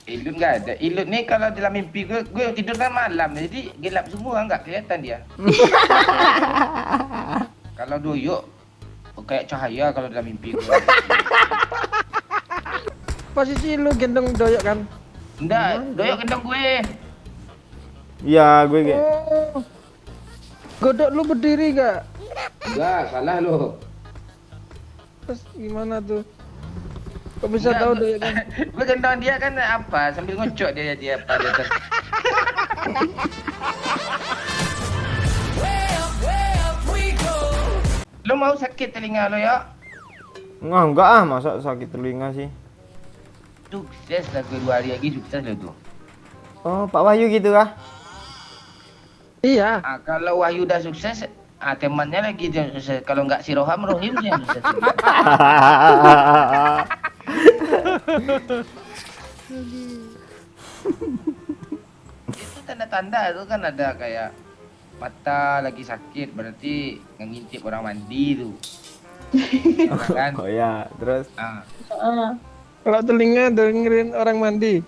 Ilut nggak ada. Ilut nih kalau dalam mimpi gue tidur kan malam, jadi gelap semua nggak kelihatan dia. Kalau doyok kayak cahaya kalau dalam mimpi gue. Posisi lu gendong doyok kan? Enggak, doyok gendong gue. Iya, gue kayak Oh, godok lu berdiri gak? Enggak, salah lo. Terus gimana tuh? Kok bisa Enggak, tahu doyok kan? gue gendong dia kan apa? Sambil ngocok dia apa di atas. Lo mau sakit telinga lo ya? enggak ah, masa sakit telinga sih. Sukses lah gue 2 hari lagi sukses lo tuh. Oh, Pak Wahyu gitu kah? Iya. Kalau Wahyu udah sukses, temannya lagi dia sukses. Kalau nggak si Roham dia sukses. Itu tanda-tanda itu kan ada kayak mata lagi sakit, berarti ngintip orang mandi tuh. Kan? Oh ya, terus Ah. Kalau telinga dengerin orang mandi.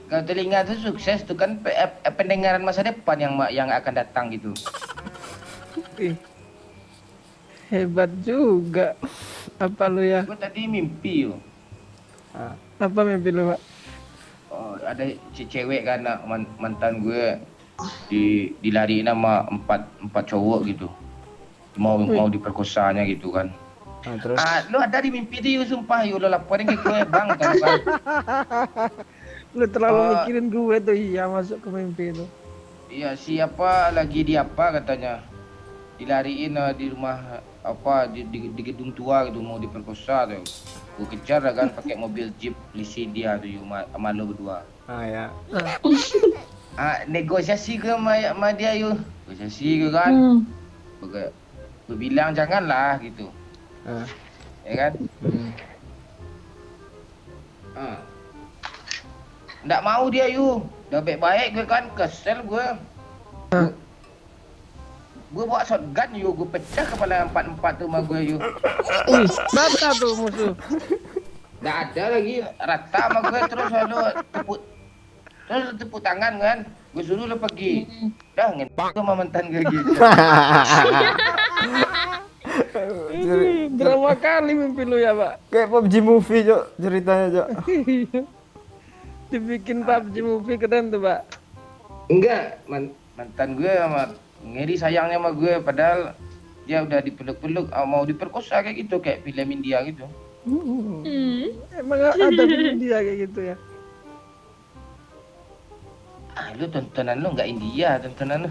Kalau telinga itu sukses tuh kan pendengaran masa depan yang akan datang gitu. Ih, hebat juga. Apa lu ya? Gue tadi mimpi yo. Apa mimpi lu, Pak? Oh, ada cewek kan mantan gue dilariin sama empat cowok gitu. Mau diperkosanya gitu kan. nah, terus Lu ada di mimpi itu yuk, sumpah yuk, lo laporin ke gue bang kan. Lu terlalu Oh. mikirin gue tuh, iya masuk ke mimpi itu. Iya siapa lagi di apa katanya dilariin di rumah apa di gedung tua gitu mau diperkosa tuh. Gue kejar lah kan pakai mobil jeep polisi dia tuh yuk sama lo berdua. ya. Negosiasi ke sama dia yuk. Negosiasi ke kan. Gue bilang janganlah gitu. Ya kan? Nggak mau dia yuk. Udah baik-baik gue kan kesel gue. Gue bawa shotgun yuk, gue pecah kepala empat tuh sama gue yuk. Wih, mata tuh musuh. Nggak ada lagi rata sama gue terus tepuk tangan kan. Gue suruh lo pergi. Dah ngentot sama mantan gue gitu. Berapa kali mimpi lu ya, Pak? Kayak PUBG movie, Cok, ceritanya, Cok. Dibikin PUBG movie keren tuh, Pak. Enggak, mantan gue sama ngeri sayangnya sama gue padahal dia udah dipeluk-peluk mau diperkosa kayak gitu kayak film India gitu. Emang ada film dia kayak gitu ya? Lu tontonan lu nggak India tontonan lu.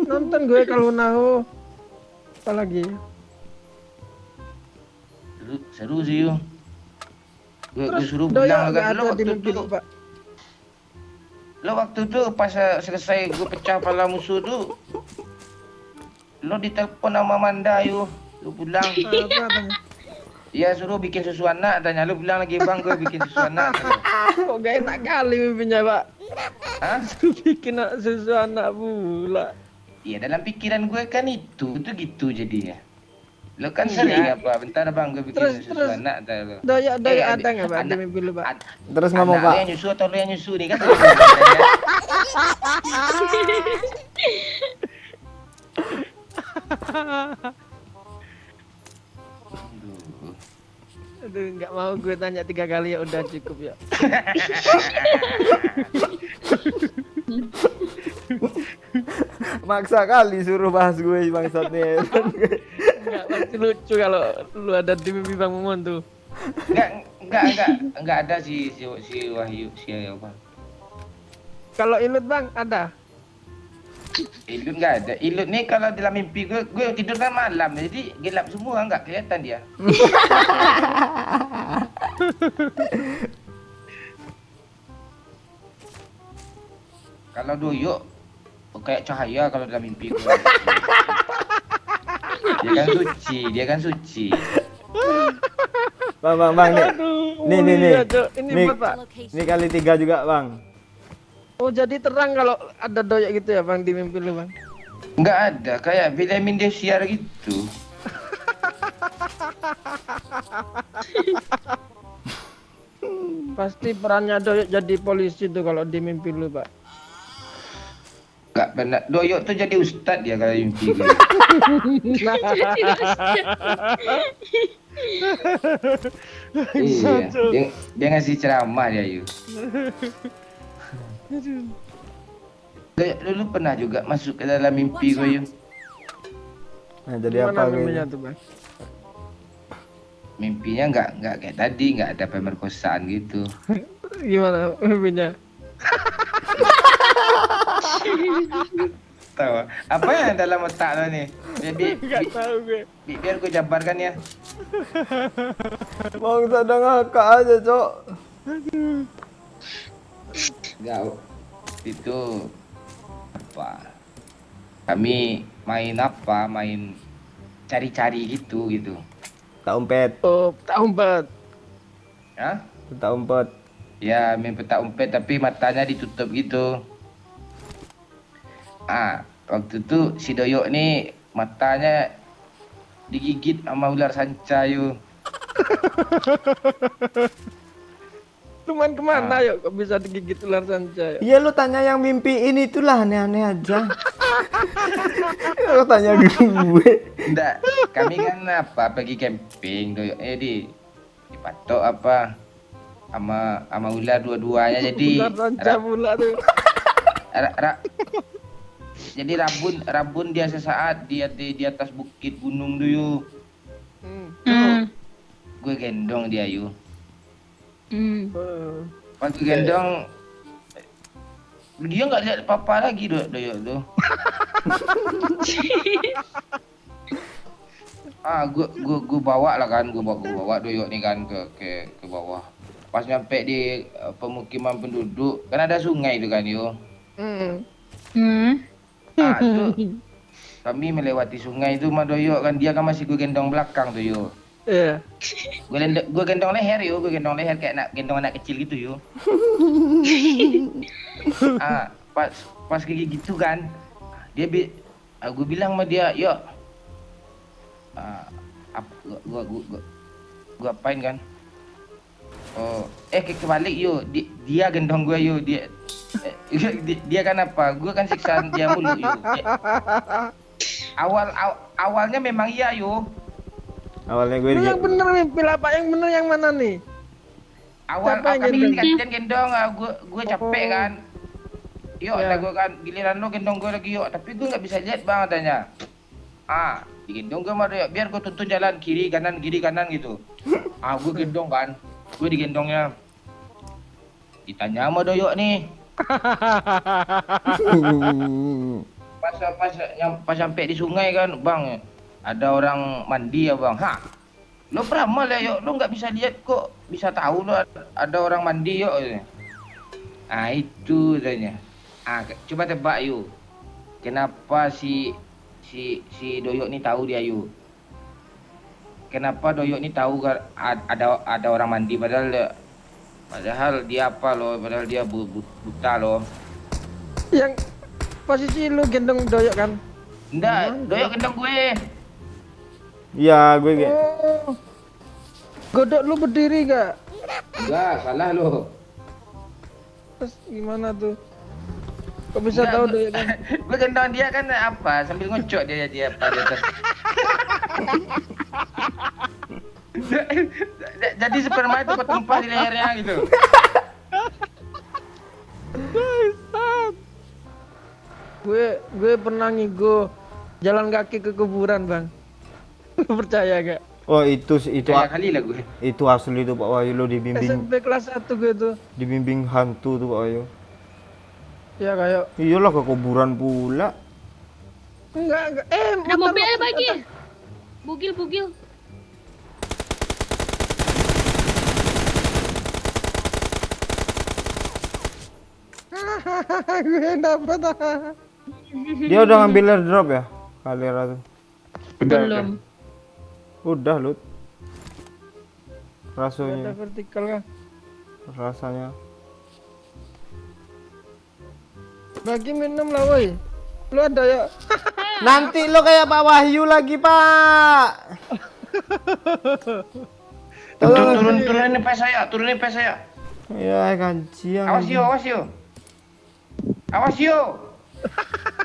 Nonton gue kalau nahu. Apalagi? Seru sih yuk. Gue Terus suruh doyok bilang nggak agak ada lo di waktu mimpi itu lu, Pak? lo waktu itu pas selesai gue pecah pala musuh tuh lo ditelepon sama Manda yuk lo bilang Apa katanya? ya suruh bikin susu anak tanya lo bilang lagi bang gue bikin susu anak. Kok gak enak kali mimpinya, Pak? Hah? Bikin susu anak pula. Iya dalam pikiran gue kan itu gitu jadinya. Lo kan sering apa? Bentar bang, gue bikin susu Terus. anak. Doyok ada nggak, Pak, di mimpi lu, Pak? Terus ngomong, Anak Pak. lo yang nyusu atau lo yang nyusu nih kan? Aduh, nggak mau gue tanya 3 kali ya udah cukup ya. Maksa kali suruh bahas gue bangsatnya. Nggak, pasti lucu kalau lu ada di mimpi Bang Momon tuh. Enggak ada si Wahyu si apa? Kalau Ilut Bang ada. Ilut nggak ada. Ilut nih kalau dalam mimpi gue tidur kan malam, jadi gelap semua nggak kelihatan dia. Kalau doyok kayak cahaya kalau dalam mimpi gue. Dia kan suci. Bang, nih. Aduh, Nih. iya, Cok. Ini Nih. buat, Pak. Ini kali 3 juga, Bang. Oh, jadi terang kalau ada doyok gitu ya, Bang, di mimpi lu, Bang? Nggak ada, kayak film Indosiar gitu. Pasti perannya Doyok jadi polisi tuh kalau di mimpi lu, Pak. Gak benar. Doyok tuh jadi ustad dia kalau mimpi gue. Iya, dia ngasih ceramah dia yuk. Doyok dulu pernah juga masuk ke dalam mimpi gue yuk. Nah, jadi Gimana apa mimpinya gitu? tuh, Bang? Mimpinya nggak kayak tadi, nggak ada pemerkosaan gitu. Gimana mimpinya? Tahu apa yang dalam otak lo nih? Enggak tahu gue. Biar gue jabarkan ya. Bang sadang ngakak aja, Cok. Enggak, itu apa? Kami main apa? Main cari-cari gitu. Tak umpet, Oh, tak umpet. Ya? tak umpet. Ya, main petak umpet tapi matanya ditutup gitu. Waktu itu si Doyok nih matanya digigit sama ular sanca yuk. Lu main kemana yuk? Kok bisa digigit ular sanca yuk? Iya lu tanya yang mimpiin itulah aneh-aneh aja. Lu tanya gue. Enggak, kami kan apa pergi camping Doyok dipatok apa sama ular dua-duanya jadi Ular sanca pula tuh. ra- ra- jadi rabun dia sesaat di atas bukit gunung tuh yuk. Gue gendong dia yuk. Pas gue gendong dia nggak lihat apa-apa lagi Doyok tuh. Gue bawa lah kan, gue bawa Doyok nih kan ke bawah. Pas nyampe di pemukiman penduduk kan ada sungai itu kan yuk. Tuh kami melewati sungai itu sama Doyok kan, dia kan masih gue gendong belakang tuh yuk. Iya. Gue gendong leher yuk, gue gendong leher kayak gendong anak kecil gitu yuk. Pas kayak gitu kan, gue bilang sama dia, yuk, gue apain kan? Kebalik yuk, dia gendong gue yuk, dia kan apa? Gue kan siksaan dia mulu yuk. Awalnya memang iya yuk. Awalnya gue Lu yang bener mimpi lah, Pak. Yang bener yang mana nih? Siapa yang Kami gendong? gantian gendong, gue capek kan. Yuk, Ya. ada gue kan giliran lo gendong gue lagi yuk. Tapi gue nggak bisa lihat bang katanya. Digendong gue sama Doyok, biar gue tuntun jalan kiri kanan gitu. Gue gendong kan, gue digendongnya. Ditanya sama Doyok nih, pas sampai di sungai kan, bang, ada orang mandi ya bang. Lo peramal ya yuk, lo nggak bisa lihat kok, bisa tahu lo ada orang mandi yuk. Itu tanya. Coba tebak yuk, kenapa si Doyok nih tahu dia yuk? Kenapa Doyok nih tahu ada orang mandi padahal dia apa loh? Padahal dia buta loh. Yang posisi lu gendong Doyok kan? Enggak, Doyok gendong gue. Iya, gue kayak Oh. Godok lu berdiri gak? Enggak, salah lo. Terus gimana tuh? Kok bisa Enggak, tahu Doyok kan? Gue gendong dia kan apa? Sambil ngocok dia apa di atas. Jadi sperma itu ketumpah di lehernya gitu. Gue pernah ngigo jalan kaki ke kuburan, Bang. Lu percaya gak? oh itu Kayak kali lah gue. itu asli tuh Pak Wahyu, lo dibimbing SMP kelas 1 gue tuh. dibimbing hantu tuh Pak Wahyu. Ya kayak Iyalah ke kuburan pula. enggak. Ada mobilnya bagi. Bugil. Gue dapet. Dia udah ngambil airdrop ya? Kalera tuh. Belum. Udah, Lut. Ada Rasanya, vertikal kan? rasanya. Bagi minum lah woi. Lu ada ya? Nanti lo kayak Pak Wahyu lagi, Pak. Turunin PS saya, turunin PS saya. Ya kajian. Awas yo, awas yo. Awas yo.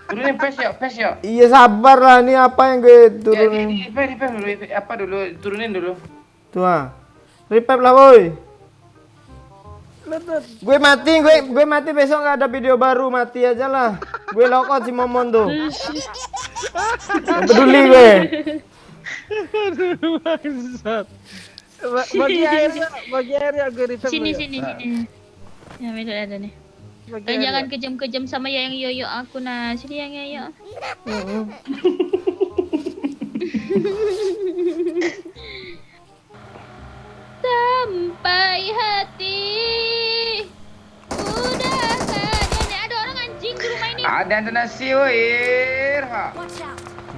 Turunin pes yo. Iya sabar lah, ini apa yang gue Ya, turunin? repair dulu, apa dulu, turunin dulu. Tuh ah. Revive lah boy. Lut, lut. Gue mati besok nggak ada video baru, mati aja lah. Gue logout si Momon tuh. Nggak peduli gue. Bangsat. Bagi air ya gue revive Sini lu, ya. sini sini. Ya betul ada nih. Bagi Kalian air, jangan ya. kejam-kejam sama yang yoyo aku nah. Sini yang yoyo. Heeh. Sampai hati udah kadang ada orang anjing di rumah ini. Ada yang nasi, woi.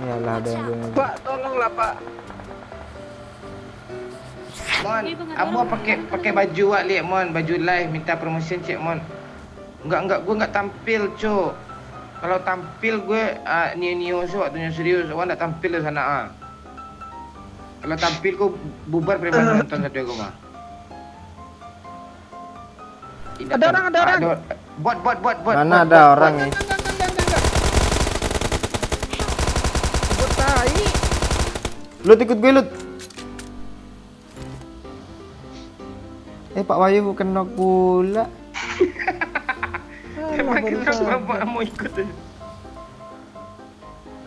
Iyalah ada yang gue. Pak, tolonglah Pak. Mon, Wih, Bang, ada Abo pakai baju wak lihat Mon, baju live minta promotion cek Mon. Enggak gue enggak tampil, Cuk. Kalau tampil gue nio so waktunya serius, awak enggak tampil di sana ah. Kalau tampil kau bubar preman nonton satu aku mah. Ada orang. Bot. Mana ada orang nih? Enggak. Gue tai. Lut ikut gue Lut. Pak Wahyu bukan knock pula. Emang kita bapak mau ikut.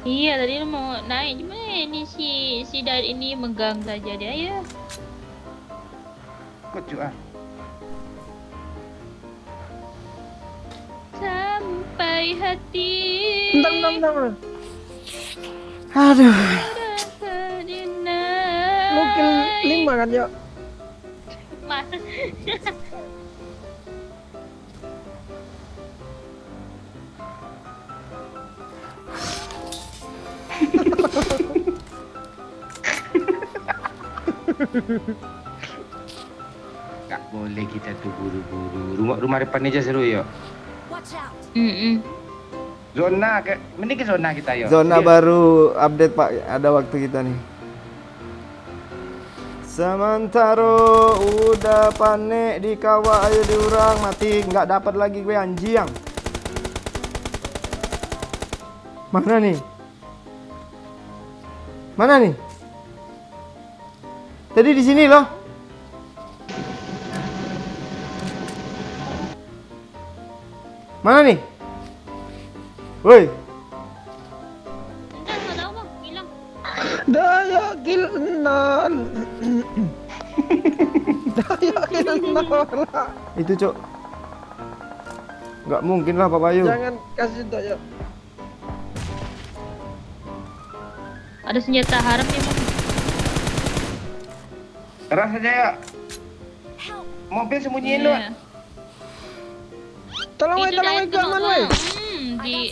Iya tadi lu mau naik cuma ini si dari ini megang saja dia ya. Ikut Cuk ah. Sampai hati. Bentar. Aduh. Lu kill 5 kan, Yo? Mas. Tak boleh kita tuh buru-buru. Rumah depan aja seru yo. Zona mending ke zona kita yo. Zona Serius. baru update Pak, ada waktu kita nih. Sementara udah panik di kawah ayo diurang mati nggak dapat lagi gue anjing. Mana nih? Mana nih? Tadi di sini loh. Mana nih? Woi, Enggak tahu bang, bilang. Daya kill 0. Daya kill 0 lah. itu cok. Nggak mungkin lah Pak Bayu. Jangan kasih daya. Ada senjata haram nih bang. Keras aja ya. Mobil sembunyiin lu. Iya. Tolong woi, Itu dah itu aman woi. di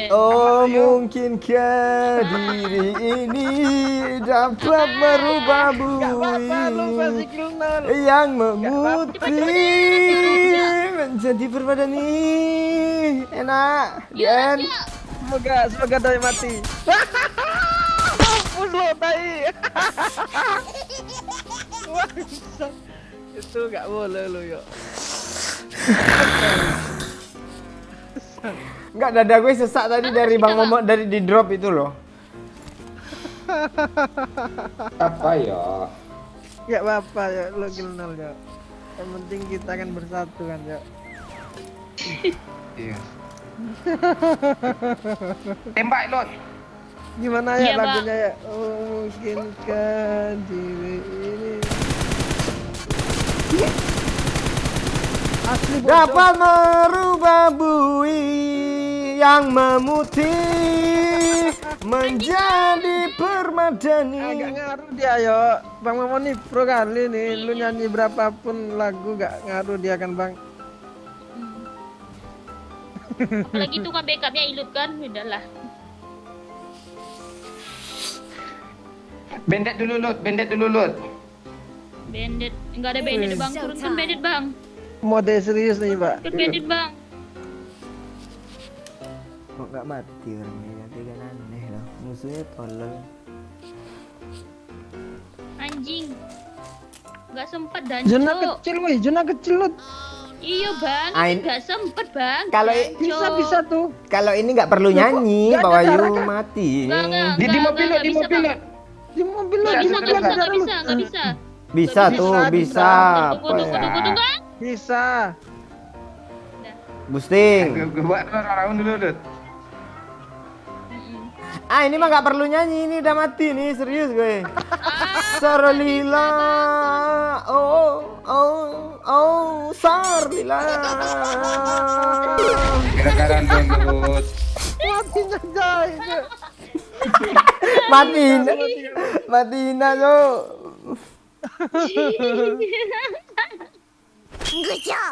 Oh mungkinkah diri ini dapat merubah Gak apa-apa lu kasih bumi kill 0. yang memutih menjadi permadani enak dan Semoga daya mati. Mampus lo tai. Bangsat. Itu gak boleh lo yo. nggak dada gue sesak tadi dari Bang Momon dari di drop itu loh. Apa ya? Gak apa-apa ya lo kill 0 ya. Yang penting kita kan bersatu kan ya. Iya. Tembak Lot. Gimana ya Iya, Bang. lagunya ya? Oh, mungkinkah diri ini asli bocor. Dapat merubah bui yang memutih menjadi permadani. Agak ngaruh dia yo. Bang Momon nih pro kali nih. Lu nyanyi berapapun lagu gak ngaruh dia kan Bang. apalagi itu kan backupnya ilut kan, udahlah. Bandit dulu Lot. Bandit, enggak ada bandit bang, turunkan bandit bang, Mode serius nih Pak. turun bandit bang. Kok nggak mati orang ini nanti kan aneh loh. Musuhnya tolol. Anjing. Nggak sempet dan Zona Cok. kecil weh, zona kecil Lut. Iya bang, Ah, ini- nggak sempet bang. Kalau Dan, Cok. Bisa tuh. Kalau ini nggak perlu nyanyi, nggak ada Pak Wahyu cara, kan? mati. Nggak, nggak, Di nggak, mobil nggak di bisa, mobil. Bang. Di mobil Lut. Nggak bisa, Bisa, nggak bisa, bisa. nggak bisa, nggak bisa. Bisa Bisa, tuh, bisa. bisa. Tunggu, tunggu, tunggu, tunggu. Bisa. Udah. Boosting. Gue buat orang dulu, Dut. Mm-mm. Ah, ini mah nggak perlu nyanyi, ini udah mati nih, serius gue. Ah, Sarlila, Sarlila. Gara-gara Dut. Matinya guys. Matiin, matiin aja.